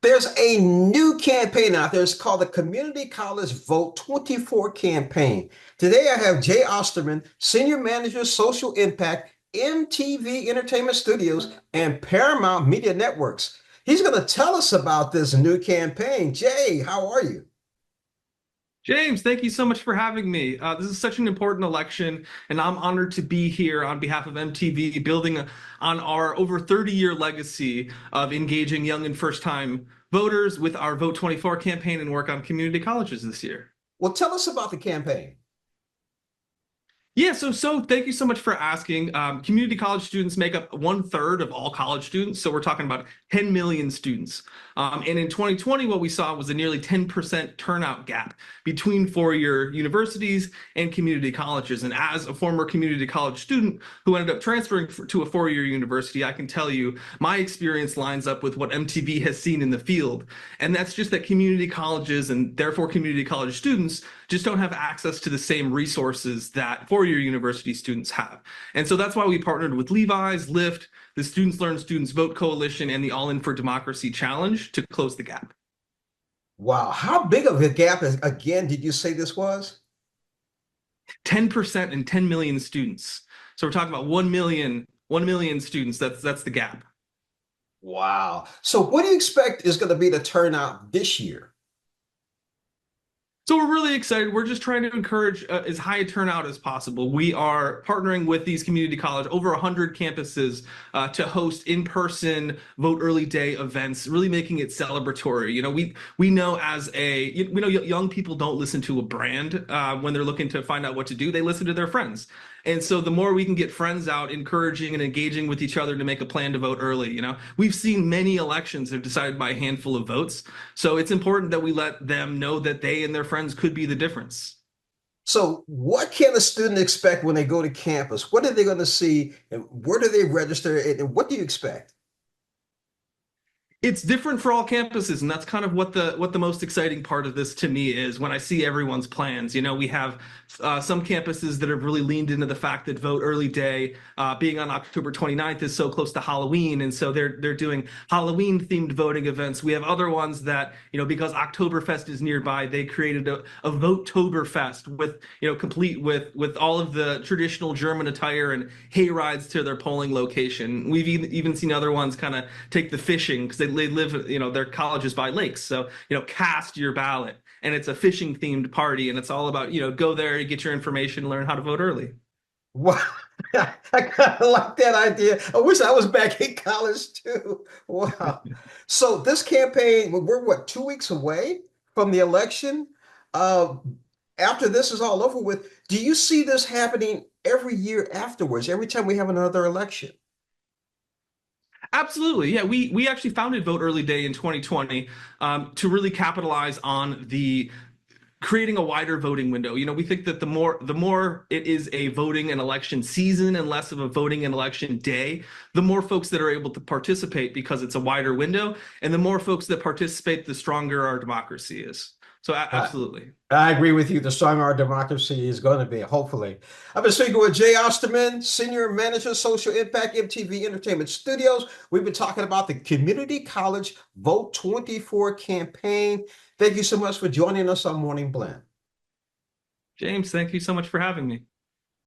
There's a new campaign out there. It's called the Community College Vote 24 campaign. Today I have Jay Osterman, Senior Manager, Social Impact, MTV Entertainment Studios, and Paramount Media Networks. He's going to tell us about this new campaign. Jay, how are you? James, thank you so much for having me. This is such an important election, and I'm honored to be here on behalf of MTV, building on our over 30-year legacy of engaging young and first-time voters with our Vote 24 campaign and work on community colleges this year. Well, tell us about the campaign. Yeah, so thank you so much for asking. Community college students make up 1/3 of all college students, so we're talking about 10 million students. And in 2020, what we saw was a nearly 10% turnout gap between four-year universities and community colleges. And as a former community college student who ended up transferring to a four-year university, I can tell you my experience lines up with what MTV has seen in the field. And that's just that community colleges and therefore community college students just don't have access to the same resources that four-year university students have. And so that's why we partnered with Levi's, Lyft, the Students Learn, Students Vote Coalition, and the All In for Democracy Challenge to close the gap. Wow, how big of a gap again did you say this was? 10% and 10 million students. So we're talking about 1 million students. That's the gap. Wow. So what do you expect is going to be the turnout this year? So we're really excited. We're just trying to encourage as high a turnout as possible. We are partnering with these community college, over 100 campuses, to host in-person vote early day events, really making it celebratory. We know young people don't listen to a brand when they're looking to find out what to do. They listen to their friends. And so the more we can get friends out encouraging and engaging with each other to make a plan to vote early, we've seen many elections have decided by a handful of votes. So it's important that we let them know that they and their friends could be the difference. So what can a student expect when they go to campus? What are they going to see and where do they register and what do you expect? It's different for all campuses, and that's kind of what the most exciting part of this to me is when I see everyone's plans. We have some campuses that have really leaned into the fact that vote early day, being on October 29th, is so close to Halloween, and so they're doing Halloween themed voting events. We have other ones that because Oktoberfest is nearby, they created a Votetoberfest with complete with all of the traditional German attire and hay rides to their polling location. We've even seen other ones kind of take the fishing because they live, their colleges by lakes. So, cast your ballot, and it's a fishing themed party, and it's all about, go there, get your information, learn how to vote early. Wow. I kind of like that idea. I wish I was back in college too. Wow. So this campaign, we're what, 2 weeks away from the election? Uh, After this is all over with, do you see this happening every year afterwards, every time we have another election? Absolutely. Yeah, we actually founded Vote Early Day in 2020 to really capitalize on the creating a wider voting window. We think that the more it is a voting and election season and less of a voting and election day, the more folks that are able to participate because it's a wider window, and the more folks that participate, the stronger our democracy is. So Uh, absolutely. I agree with you. The stronger our democracy is going to be, hopefully. I've been speaking with Jay Osterman, Senior Manager, Social Impact, MTV Entertainment Studios. We've been talking about the Community College Vote 24 campaign. Thank you so much for joining us on Morning Blend. James, thank you so much for having me.